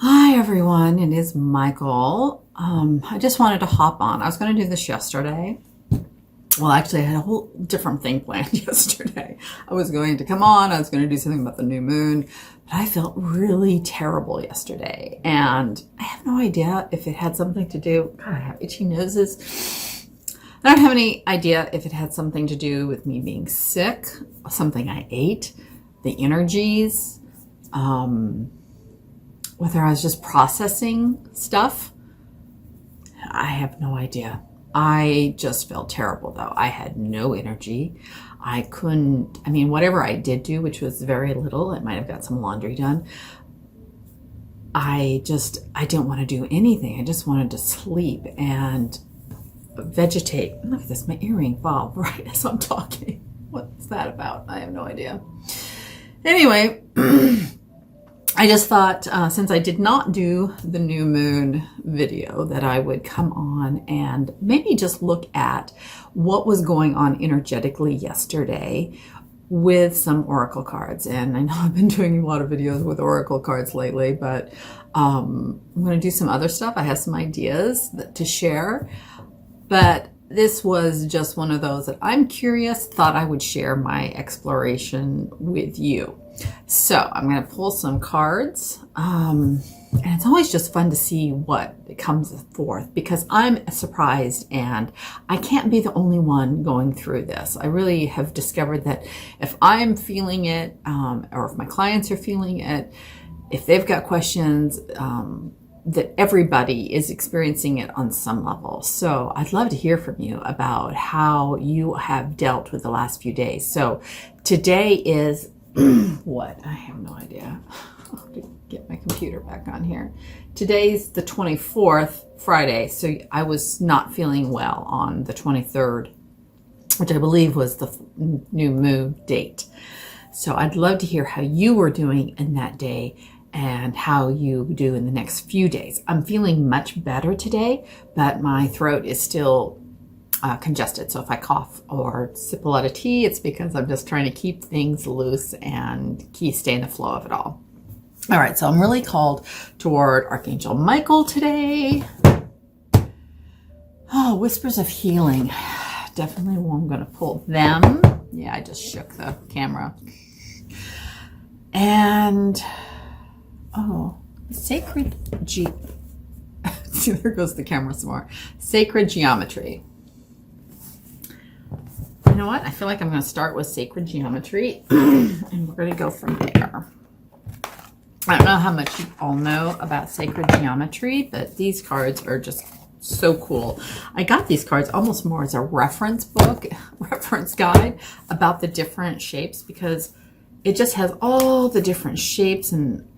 Hi everyone, it is Michael. I just wanted to hop on. I was going to do this yesterday. Well, actually, I had a whole different thing planned yesterday. I was going to come on, I was going to do something about the new moon, but I felt really terrible yesterday. And I have no idea if it had something to do, God, I have itchy noses. I don't have any idea if it had something to do with me being sick, something I ate, the energies, whether I was just processing stuff. I have no idea. I just felt terrible though. I had no energy. I couldn't, whatever I did do, which was very little, I might have got some laundry done. I didn't want to do anything. I just wanted to sleep and vegetate. Look at this, my earring fell right as I'm talking. What's that about? I have no idea. Anyway, I just thought, since I did not do the new moon video, that I would come on and maybe just look at what was going on energetically yesterday with some oracle cards. And I know I've been doing a lot of videos with oracle cards lately, but I'm going to do some other stuff. I have some ideas to share, but this was just one of those that I'm curious, thought I would share my exploration with you. So I'm going to pull some cards, and it's always just fun to see what comes forth, because I'm surprised and I can't be the only one going through this. I really have discovered that if I'm feeling it, or if my clients are feeling it, if they've got questions, that everybody is experiencing it on some level. So I'd love to hear from you about how you have dealt with the last few days. So today is what? I have no idea. I'll have to get my computer back on here. Today's the 24th, Friday. So I was not feeling well on the 23rd, which I believe was the new moon date. So I'd love to hear how you were doing in that day and how you do in the next few days. I'm feeling much better today, but my throat is still congested. So if I cough or sip a lot of tea, it's because I'm just trying to keep things loose and stay in the flow of it all. All right, so I'm really called toward Archangel Michael today. Oh, whispers of healing. Definitely I'm going to pull them. Yeah, I just shook the camera. And sacred See, there goes the camera some more. Sacred geometry. You know what? I feel like I'm going to start with sacred geometry, and we're going to go from there. I don't know how much you all know about sacred geometry, but these cards are just so cool. I got these cards almost more as a reference book, reference guide about the different shapes, because it just has all the different shapes and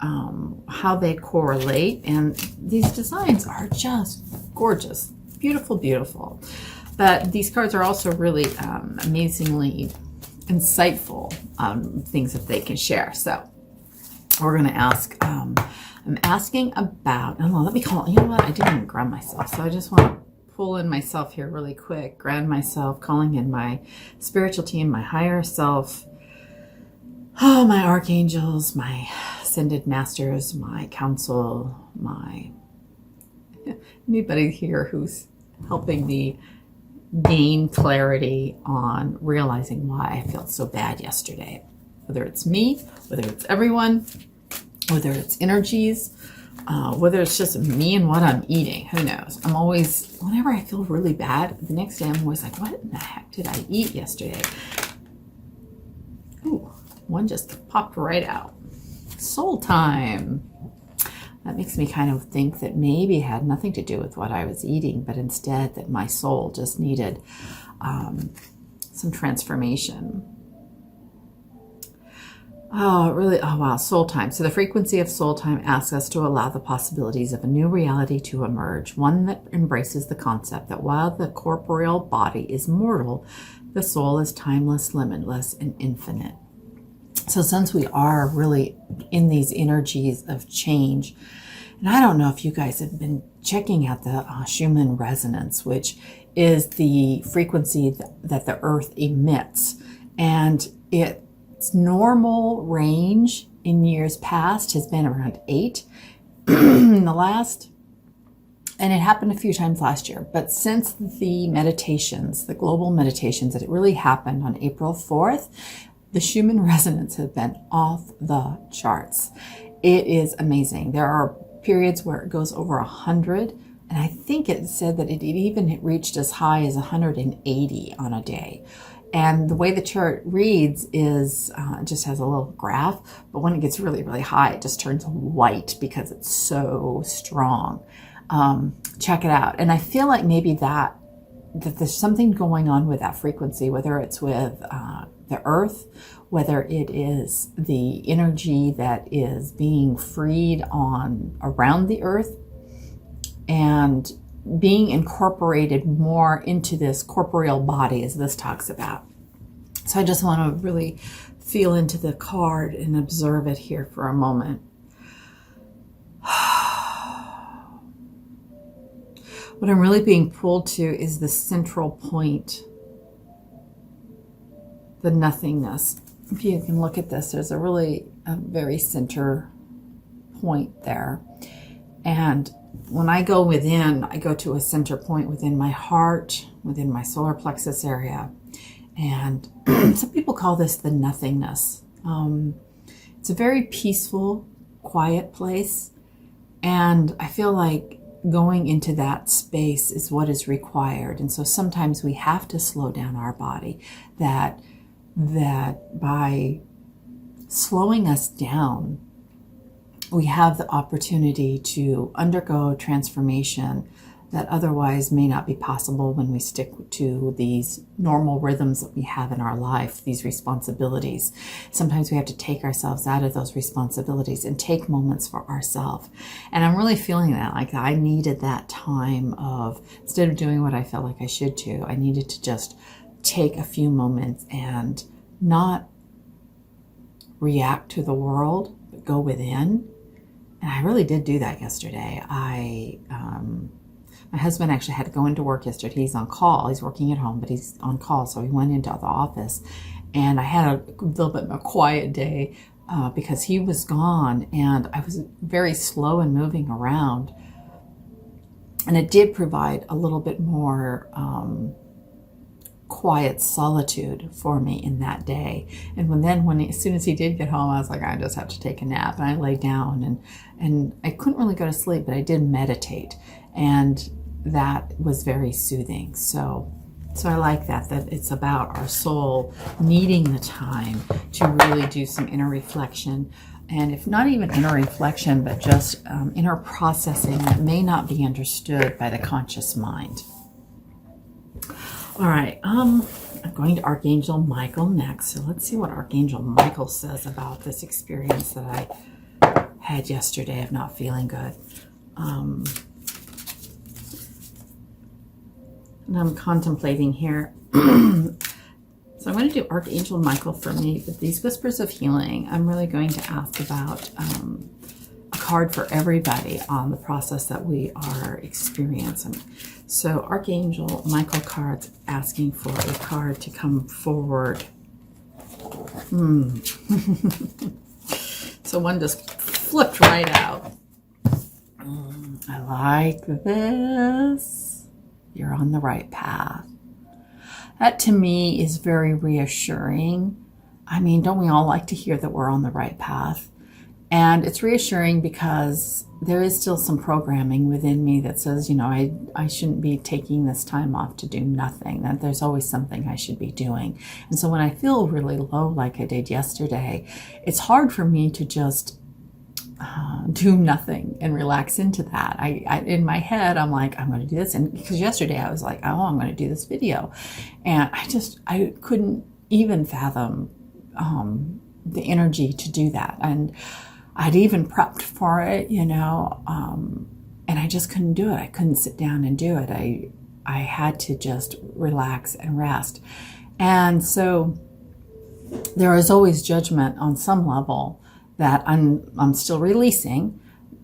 how they correlate. And these designs are just gorgeous. Beautiful, beautiful. But these cards are also really amazingly insightful things that they can share. So we're going to ask, I'm asking about, let me call, you know what? I didn't even ground myself. So I just want to pull in myself here really quick, ground myself, calling in my spiritual team, my higher self. Oh, my archangels, my ascended masters, my council, anybody here who's helping me gain clarity on realizing why I felt so bad yesterday. Whether it's me, whether it's everyone, whether it's energies, whether it's just me and what I'm eating, who knows? I'm always, whenever I feel really bad, the next day I'm always like, what in the heck did I eat yesterday? Ooh. One just popped right out. Soul time. That makes me kind of think that maybe it had nothing to do with what I was eating, but instead that my soul just needed some transformation. Oh, really? Oh, wow. Soul time. So the frequency of soul time asks us to allow the possibilities of a new reality to emerge, one that embraces the concept that while the corporeal body is mortal, the soul is timeless, limitless, and infinite. So since we are really in these energies of change, and I don't know if you guys have been checking out the Schumann resonance, which is the frequency that the earth emits. And its normal range in years past has been around 8. in the last, and it happened a few times last year, but since the meditations, the global meditations, that it really happened on April 4th, the Schumann resonance has been off the charts. It is amazing. There are periods where it goes over 100, and I think it said that it even reached as high as 180 on a day. And the way the chart reads is it just has a little graph, but when it gets really, really high, it just turns white because it's so strong. Check it out. And I feel like maybe that there's something going on with that frequency, whether it's with the earth, whether it is the energy that is being freed on around the earth and being incorporated more into this corporeal body, as this talks about. So I just want to really feel into the card and observe it here for a moment. What I'm really being pulled to is the central point, the nothingness. If you can look at this, there's a very center point there. And when I go within, I go to a center point within my heart, within my solar plexus area. And some people call this the nothingness. It's a very peaceful, quiet place. And I feel like going into that space is what is required. And so sometimes we have to slow down our body. That by slowing us down, we have the opportunity to undergo transformation that otherwise may not be possible when we stick to these normal rhythms that we have in our life, these responsibilities. Sometimes we have to take ourselves out of those responsibilities and take moments for ourselves. And I'm really feeling that, like I needed that time of, instead of doing what I felt like I should do, I needed to just take a few moments and not react to the world, but go within. And I really did do that yesterday. My husband actually had to go into work yesterday. He's on call. He's working at home, but he's on call. So he went into the office. And I had a little bit of a quiet day because he was gone. And I was very slow in moving around. And it did provide a little bit more quiet solitude for me in that day. And as soon as he did get home, I was like, I just have to take a nap. And I lay down and I couldn't really go to sleep, but I did meditate. And that was very soothing. So I like that it's about our soul needing the time to really do some inner reflection. And if not even inner reflection, but just inner processing that may not be understood by the conscious mind. All right, I'm going to Archangel Michael next. So let's see what Archangel Michael says about this experience that I had yesterday of not feeling good. And I'm contemplating here. So I'm going to do Archangel Michael for me. With these whispers of healing, I'm really going to ask about a card for everybody on the process that we are experiencing. So Archangel Michael cards asking for a card to come forward. So one just flipped right out. I like this. You're on the right path. That to me is very reassuring. I mean, don't we all like to hear that we're on the right path? And it's reassuring because there is still some programming within me that says, I shouldn't be taking this time off to do nothing, that there's always something I should be doing. And so when I feel really low like I did yesterday, it's hard for me to just do nothing and relax into that. I in my head, I'm like, I'm going to do this. And because yesterday I was like, oh, I'm going to do this video. And I couldn't even fathom the energy to do that. And I'd even prepped for it, and I just couldn't do it. I couldn't sit down and do it. I had to just relax and rest. And so there is always judgment on some level that I'm still releasing.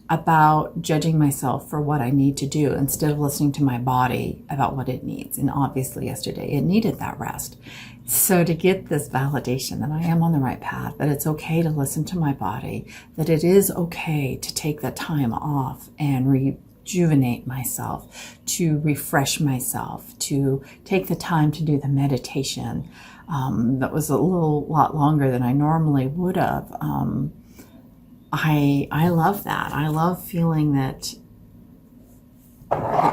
about judging myself for what I need to do instead of listening to my body about what it needs. And obviously yesterday it needed that rest. So to get this validation that I am on the right path, that it's okay to listen to my body, that it is okay to take that time off and rejuvenate myself, to refresh myself, to take the time to do the meditation. That was a lot longer than I normally would have. I love that. I love feeling that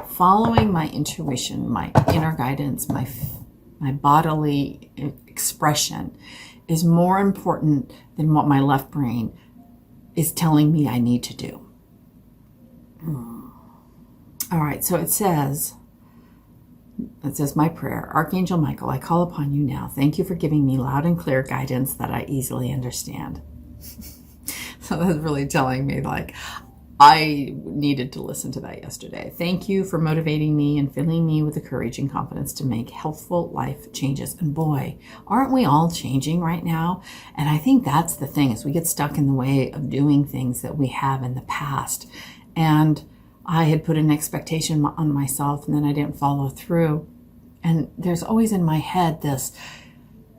following my intuition, my inner guidance, my bodily expression is more important than what my left brain is telling me I need to do. All right, so it says my prayer, Archangel Michael, I call upon you now. Thank you for giving me loud and clear guidance that I easily understand. So that's really telling me, like, I needed to listen to that yesterday. Thank you for motivating me and filling me with the courage and confidence to make healthful life changes. And boy, aren't we all changing right now? And I think that's the thing, is we get stuck in the way of doing things that we have in the past. And I had put an expectation on myself and then I didn't follow through. And there's always in my head this,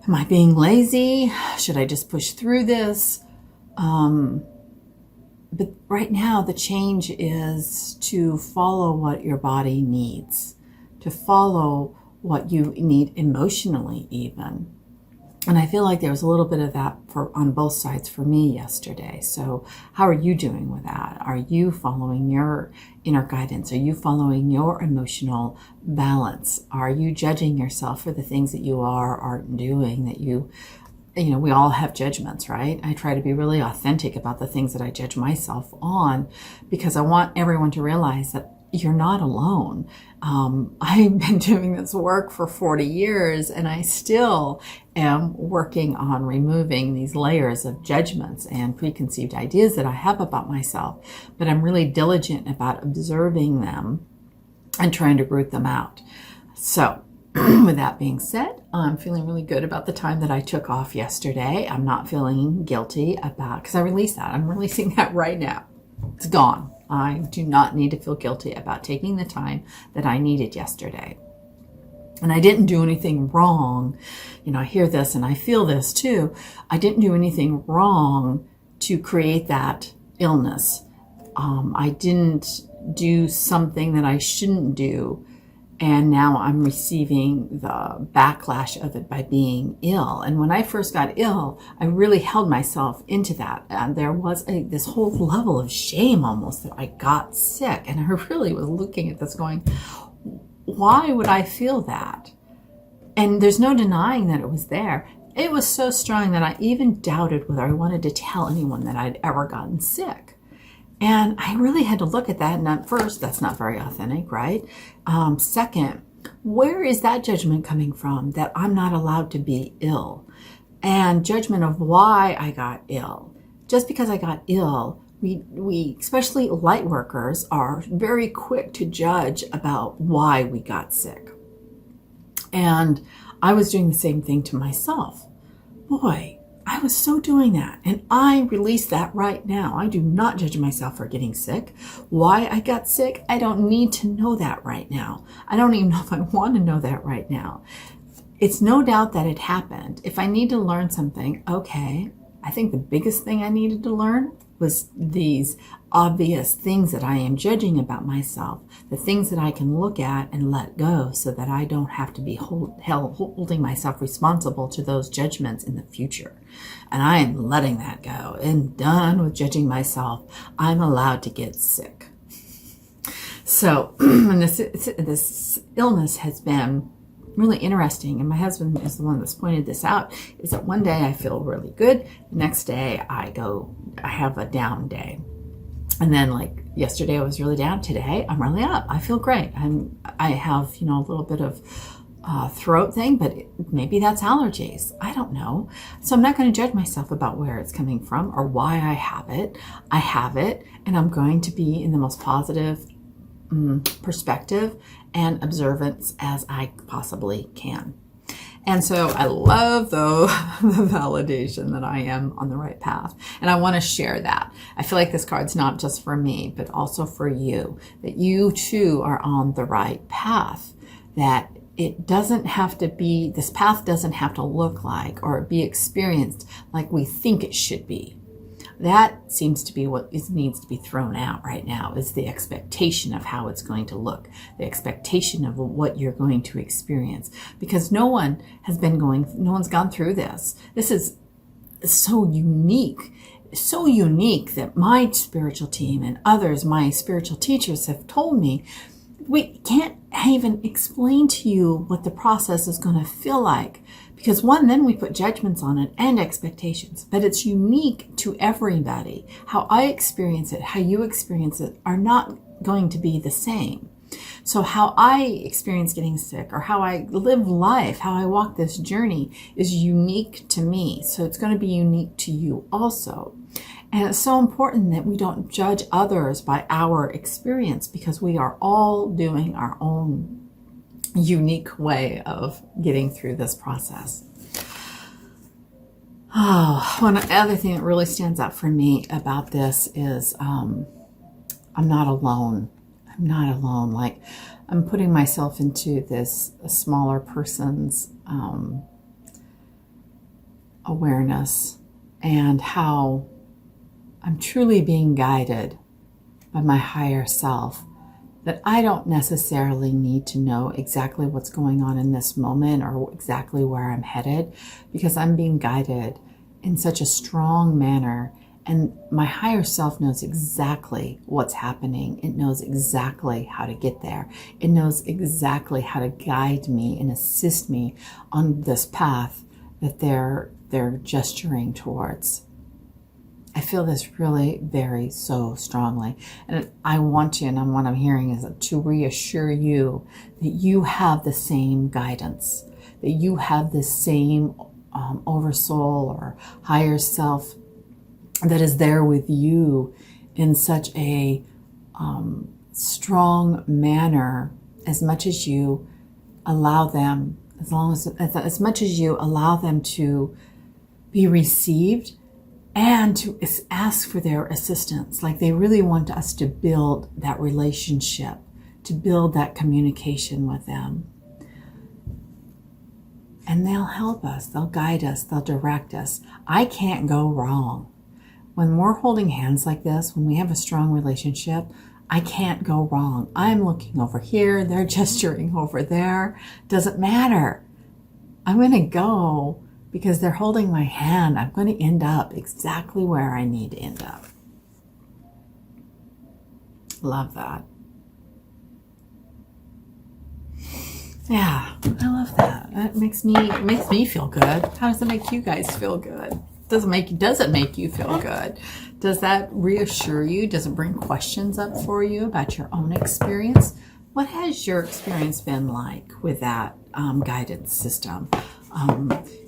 am I being lazy? Should I just push through this? But right now the change is to follow what your body needs, to follow what you need emotionally even. And I feel like there was a little bit of that on both sides for me yesterday. So how are you doing with that? Are you following your inner guidance? Are you following your emotional balance? Are you judging yourself for the things that you aren't doing, that you know, we all have judgments, right? I try to be really authentic about the things that I judge myself on, because I want everyone to realize that you're not alone. I've been doing this work for 40 years and I still am working on removing these layers of judgments and preconceived ideas that I have about myself. But I'm really diligent about observing them and trying to root them out. So with that being said, I'm feeling really good about the time that I took off yesterday. I'm not feeling guilty because I released that. I'm releasing that right now. It's gone. I do not need to feel guilty about taking the time that I needed yesterday. And I didn't do anything wrong. You know, I hear this and I feel this too. I didn't do anything wrong to create that illness. I didn't do something that I shouldn't do. And now I'm receiving the backlash of it by being ill. And when I first got ill, I really held myself into that. And there was this whole level of shame almost that I got sick. And I really was looking at this going, why would I feel that? And there's no denying that it was there. It was so strong that I even doubted whether I wanted to tell anyone that I'd ever gotten sick. And I really had to look at that. And at first, that's not very authentic, right? Second, where is that judgment coming from that I'm not allowed to be ill? And judgment of why I got ill. Just because I got ill, we especially light workers, are very quick to judge about why we got sick. And I was doing the same thing to myself. Boy, I was so doing that. And I release that right now. I do not judge myself for getting sick. Why I got sick, I don't need to know that right now. I don't even know if I want to know that right now. It's no doubt that it happened. If I need to learn something, okay. I think the biggest thing I needed to learn was these obvious things that I am judging about myself, the things that I can look at and let go so that I don't have to be holding myself responsible to those judgments in the future. And I am letting that go and done with judging myself. I'm allowed to get sick. So and this illness has been really interesting, and my husband is the one that's pointed this out, is that one day I feel really good, the next day I have a down day. And then like yesterday I was really down, today I'm really up. I feel great. I have, a little bit of throat thing, but maybe that's allergies. I don't know. So I'm not going to judge myself about where it's coming from or why I have it. I have it, and I'm going to be in the most positive perspective and observance as I possibly can. And so I love, though, the validation that I am on the right path. And I want to share that. I feel like this card's not just for me, but also for you, that you too are on the right path, that it doesn't have to be, this path doesn't have to look like or be experienced like we think it should be. That seems to be what needs to be thrown out right now, is the expectation of how it's going to look, the expectation of what you're going to experience, because no one's gone through this. This is so unique that my spiritual team and others, my spiritual teachers, have told me, we can't even explain to you what the process is going to feel like. Because one, then we put judgments on it and expectations, but it's unique to everybody. How I experience it, how you experience it are not going to be the same. So how I experience getting sick, or how I live life, how I walk this journey, is unique to me. So it's going to be unique to you also. And it's so important that we don't judge others by our experience, because we are all doing our own unique way of getting through this process. One other thing that really stands out for me about this is I'm not alone. I'm not alone. Like, I'm putting myself into this smaller person's awareness, and how I'm truly being guided by my higher self, that I don't necessarily need to know exactly what's going on in this moment or exactly where I'm headed, because I'm being guided in such a strong manner, and my higher self knows exactly what's happening. It knows exactly how to get there. It knows exactly how to guide me and assist me on this path that they're gesturing towards. I feel this really so strongly. And I want to, and what I'm hearing is to reassure you that you have the same guidance, that you have the same oversoul or higher self that is there with you in such a strong manner, as much as you allow them, as much as you allow them to be received, and to ask for their assistance. Like, they really want us to build that relationship, to build that communication with them. And they'll help us, they'll guide us, they'll direct us. I can't go wrong. When we're holding hands like this, when we have a strong relationship, I can't go wrong. I'm looking over here, they're gesturing over there. Doesn't matter. I'm going to go, because they're holding my hand. I'm going to end up exactly where I need to end up. Love that. Yeah, I love that. It makes me feel good. How does it make you guys feel good? Does it make you feel good? Does that reassure you? Does it bring questions up for you about your own experience? What has your experience been like with that guidance system?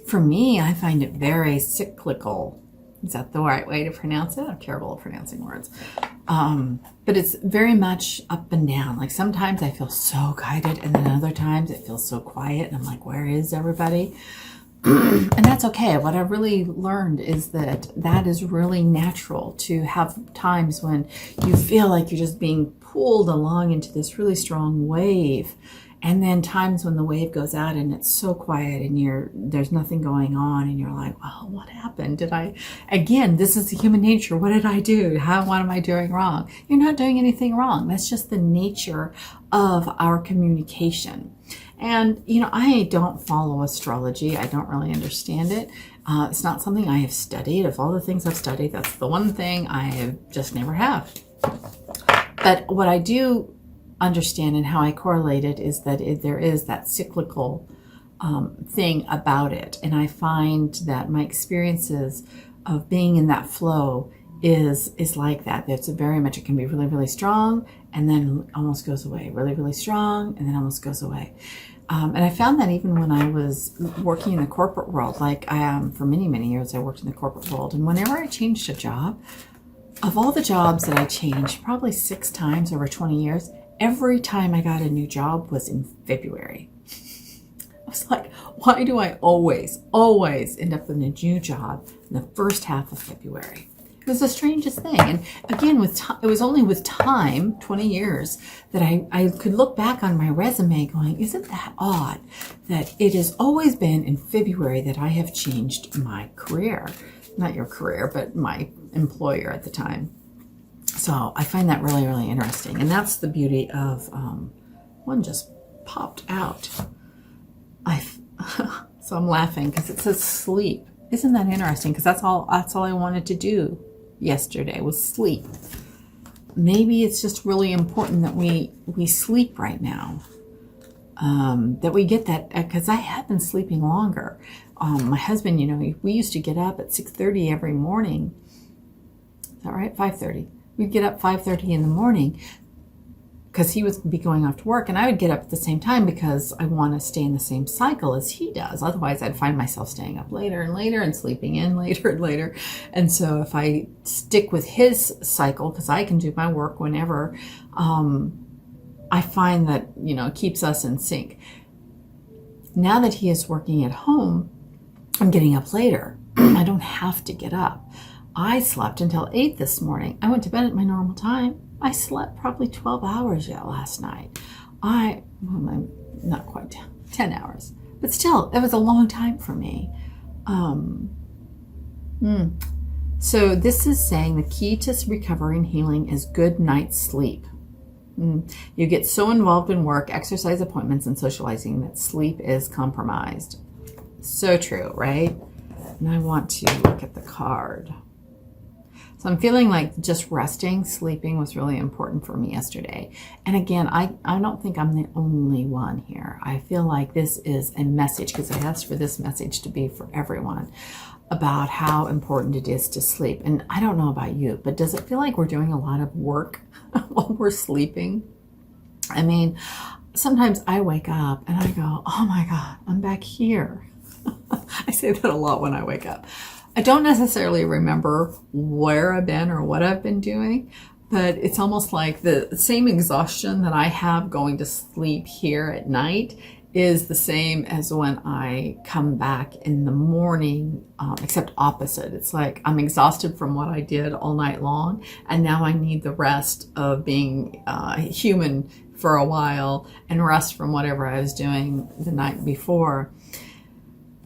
For me, I find it very cyclical. Is that the right way to pronounce it? I'm terrible at pronouncing words. But it's very much up and down. Like, sometimes I feel so guided, and then other times it feels so quiet, and I'm like, where is everybody? And that's okay. What I really learned is that is really natural, to have times when you feel like you're just being pulled along into this really strong wave. And then times when the wave goes out and it's so quiet and there's nothing going on, and you're like, well, what happened? Again, this is human nature. What did I do? What am I doing wrong? You're not doing anything wrong. That's just the nature of our communication. And, I don't follow astrology. I don't really understand it. It's not something I have studied. Of all the things I've studied, that's the one thing I have just never have. But what I do understand and how I correlate it is that there is that cyclical thing about it. And I find that my experiences of being in that flow is like that. It's very much, it can be really, really strong and then almost goes away. Really, really strong and then almost goes away. And I found that even when I was working in the corporate world, like for many, many years, I worked in the corporate world. And whenever I changed a job, of all the jobs that I changed, probably 6 times over 20 years, every time I got a new job was in February. I was like, why do I always end up in a new job in the first half of February? It was the strangest thing. And again, it was only with time, 20 years, that I could look back on my resume going, isn't that odd that it has always been in February that I have changed my career? Not your career, but my employer at the time. So I find that really, really interesting. And that's the beauty of, one just popped out. So I'm laughing because it says sleep. Isn't that interesting? Because that's all I wanted to do yesterday was sleep. Maybe it's just really important that we sleep right now. That we get that, because I have been sleeping longer. My husband, we used to get up at 6:30 every morning. Is that right? 5:30. We'd get up 5:30 in the morning because he would be going off to work, and I would get up at the same time because I want to stay in the same cycle as he does. Otherwise, I'd find myself staying up later and later and sleeping in later and later. And so if I stick with his cycle, because I can do my work whenever, I find that, it keeps us in sync. Now that he is working at home, I'm getting up later. I don't have to get up. I slept until 8 this morning. I went to bed at my normal time. I slept probably 12 hours yet last night. I'm not quite 10 hours, but still, it was a long time for me. So this is saying the key to recovery and healing is good night's sleep. You get so involved in work, exercise appointments, and socializing that sleep is compromised. So true, right? And I want to look at the card. So I'm feeling like just resting, sleeping was really important for me yesterday. And again, I don't think I'm the only one here. I feel like this is a message, because I asked for this message to be for everyone, about how important it is to sleep. And I don't know about you, but does it feel like we're doing a lot of work while we're sleeping? I mean, sometimes I wake up and I go, oh my God, I'm back here. I say that a lot when I wake up. I don't necessarily remember where I've been or what I've been doing, but it's almost like the same exhaustion that I have going to sleep here at night is the same as when I come back in the morning, except opposite. It's like I'm exhausted from what I did all night long, and now I need the rest of being human for a while and rest from whatever I was doing the night before.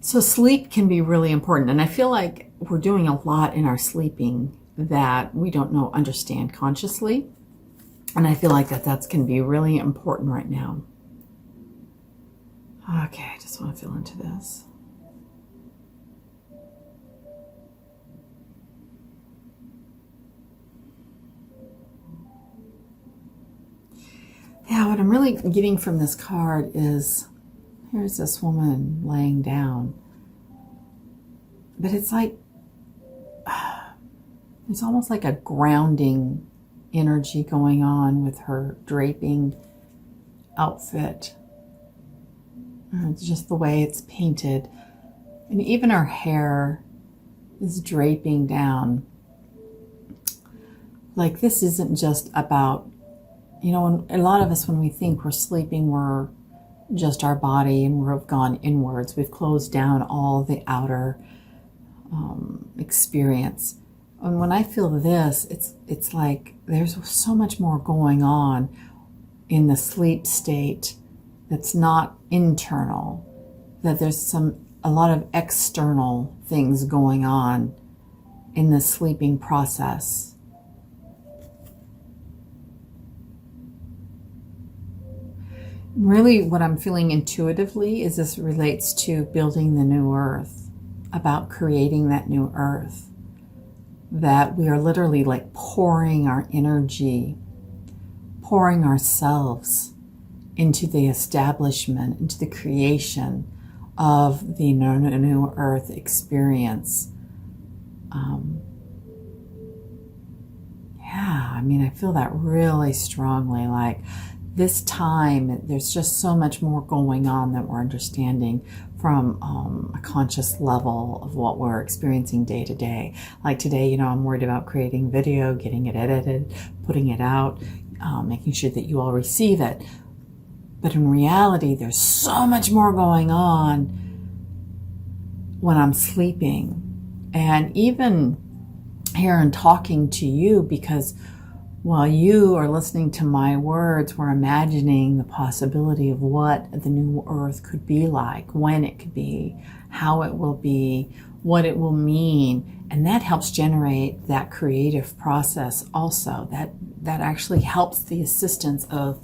So sleep can be really important, and I feel like we're doing a lot in our sleeping that we don't understand consciously, and I feel like that can be really important right now. Okay, I just want to feel into this. Yeah, what I'm really getting from this card is, here's this woman laying down. But it's like, it's almost like a grounding energy going on with her draping outfit. It's just the way it's painted. And even her hair is draping down. Like, this isn't just about, a lot of us, when we think we're sleeping, we're just our body and we've gone inwards. We've closed down all the outer experience. And when I feel this, it's like there's so much more going on in the sleep state that's not internal, that there's a lot of external things going on in the sleeping process. Really, what I'm feeling intuitively is this relates to building the new earth, about creating that new earth, that we are literally like pouring our energy, pouring ourselves into the establishment, into the creation of the new earth experience. I feel that really strongly. Like, this time, there's just so much more going on that we're understanding from a conscious level of what we're experiencing day to day. Like today, I'm worried about creating video, getting it edited, putting it out, making sure that you all receive it. But in reality, there's so much more going on when I'm sleeping. And even here and talking to you, because while you are listening to my words, we're imagining the possibility of what the new earth could be like, when it could be, how it will be, what it will mean. And that helps generate that creative process also. That actually helps the assistance of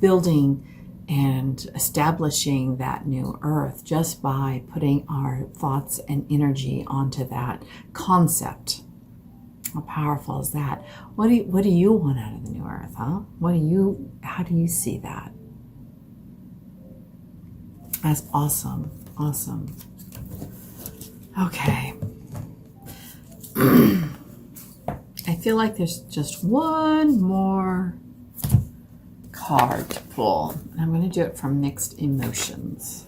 building and establishing that new earth just by putting our thoughts and energy onto that concept. How powerful is that? What do you want out of the new earth, huh? How do you see that? That's awesome. Awesome. Okay. I feel like there's just one more card to pull. And I'm going to do it from Mixed Emotions.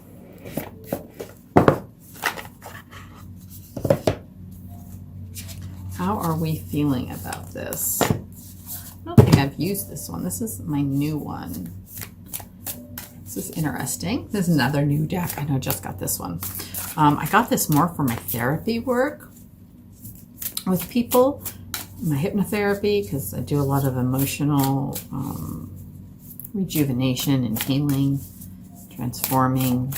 How are we feeling about this? I don't think I've used this one. This is my new one. This is interesting. This is another new deck. I know I just got this one. I got this more for my therapy work with people, my hypnotherapy, because I do a lot of emotional rejuvenation and healing, transforming.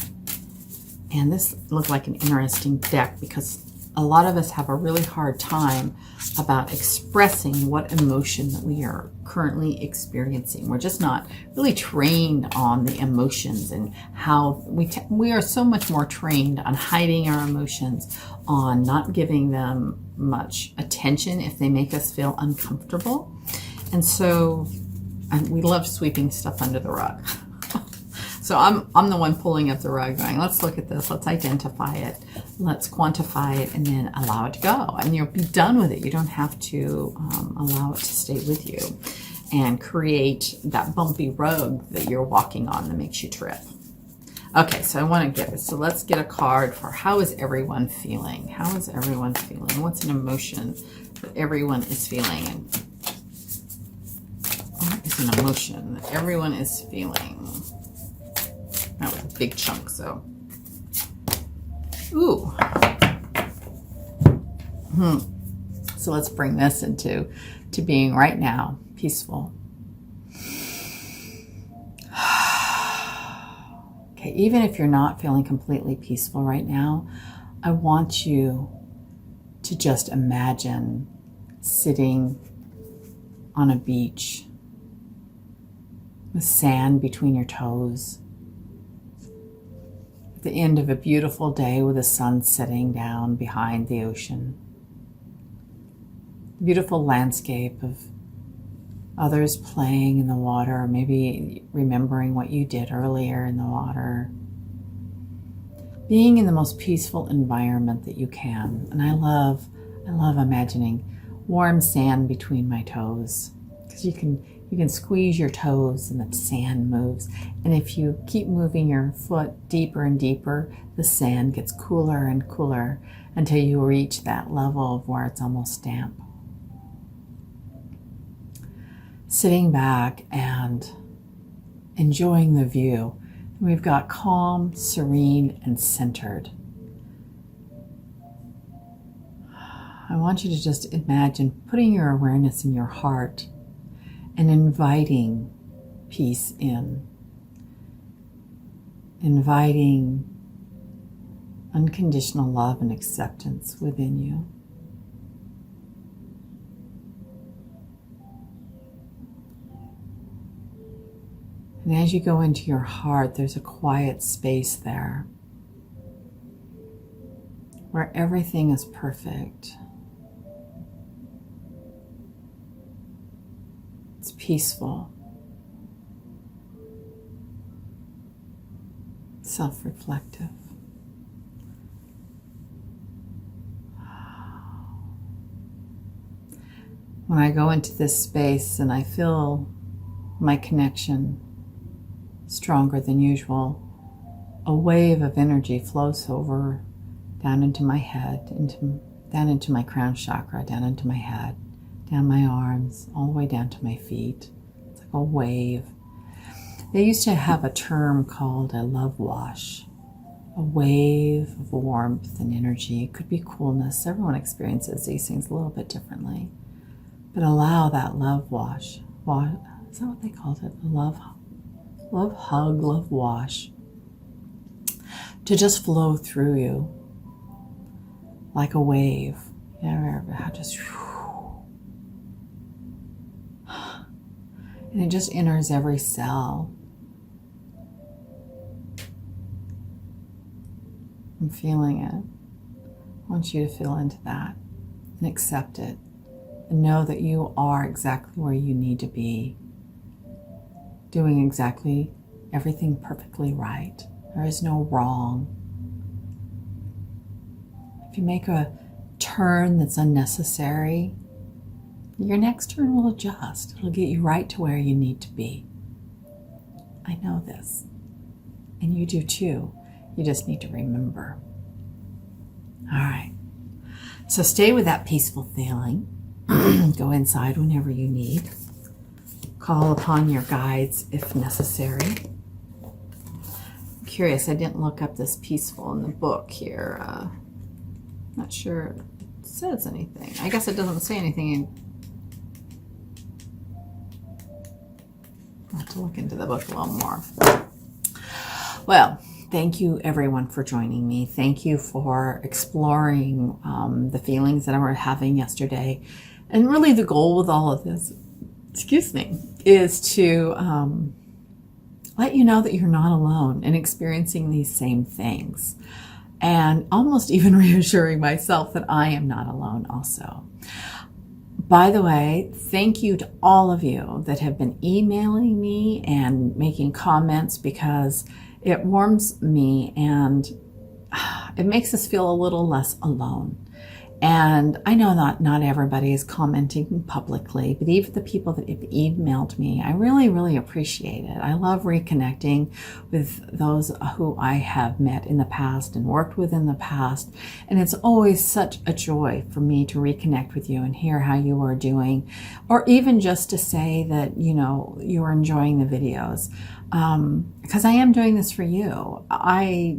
And this looked like an interesting deck because a lot of us have a really hard time about expressing what emotion that we are currently experiencing. We're just not really trained on the emotions and how we are so much more trained on hiding our emotions, on not giving them much attention if they make us feel uncomfortable. And so we love sweeping stuff under the rug. So I'm the one pulling up the rug going, let's look at this, let's identify it, let's quantify it, and then allow it to go. And you'll be done with it. You don't have to allow it to stay with you and create that bumpy road that you're walking on that makes you trip. Okay, so I want to so let's get a card for how is everyone feeling? How is everyone feeling? What's an emotion that everyone is feeling? And what is an emotion that everyone is feeling? That was a big chunk, so. Ooh. So let's bring this into being right now, peaceful. Okay, even if you're not feeling completely peaceful right now, I want you to just imagine sitting on a beach with sand between your toes, at the end of a beautiful day with the sun setting down behind the ocean. Beautiful landscape of others playing in the water, maybe remembering what you did earlier in the water. Being in the most peaceful environment that you can. And I love imagining warm sand between my toes, because you can squeeze your toes and the sand moves. And if you keep moving your foot deeper and deeper, the sand gets cooler and cooler until you reach that level of where it's almost damp. Sitting back and enjoying the view. We've got calm, serene, and centered. I want you to just imagine putting your awareness in your heart and inviting peace in. Inviting unconditional love and acceptance within you. And as you go into your heart, there's a quiet space there where everything is perfect. It's peaceful, self-reflective. When I go into this space and I feel my connection stronger than usual, a wave of energy flows over down into my head, down into my crown chakra, down into my head, down my arms, all the way down to my feet. It's like a wave. They used to have a term called a love wash, a wave of warmth and energy. It could be coolness. Everyone experiences these things a little bit differently. But allow that love wash. Is that what they called it? Love hug, love wash. To just flow through you like a wave. Just, and it just enters every cell. I'm feeling it. I want you to feel into that and accept it and know that you are exactly where you need to be, doing exactly everything perfectly right. There is no wrong. If you make a turn that's unnecessary, your next turn will adjust. It'll get you right to where you need to be. I know this, and you do too. You just need to remember. All right. So stay with that peaceful feeling. Go inside whenever you need. Call upon your guides if necessary. I'm curious, I didn't look up this peaceful in the book here. Not sure it says anything. I guess it doesn't say anything. I'll have to look into the book a little more. Well, thank you everyone for joining me. Thank you for exploring the feelings that I was having yesterday. And really the goal with all of this, is to let you know that you're not alone in experiencing these same things. And almost even reassuring myself that I am not alone also. By the way, thank you to all of you that have been emailing me and making comments, because it warms me and it makes us feel a little less alone. And I know that not everybody is commenting publicly, but even the people that have emailed me, I really, really appreciate it. I love reconnecting with those who I have met in the past and worked with in the past. And it's always such a joy for me to reconnect with you and hear how you are doing, or even just to say that, you know, you're enjoying the videos. Because I am doing this for you. I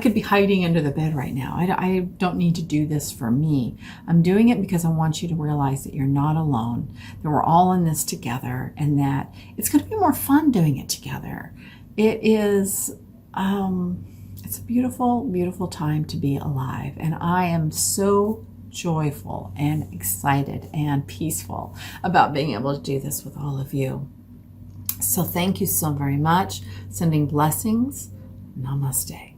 could be hiding under the bed right now. I don't need to do this for me. I'm doing it because I want you to realize that you're not alone, that we're all in this together, and that it's going to be more fun doing it together. It is, it's a beautiful, beautiful time to be alive. And I am so joyful and excited and peaceful about being able to do this with all of you. So thank you so very much. Sending blessings. Namaste.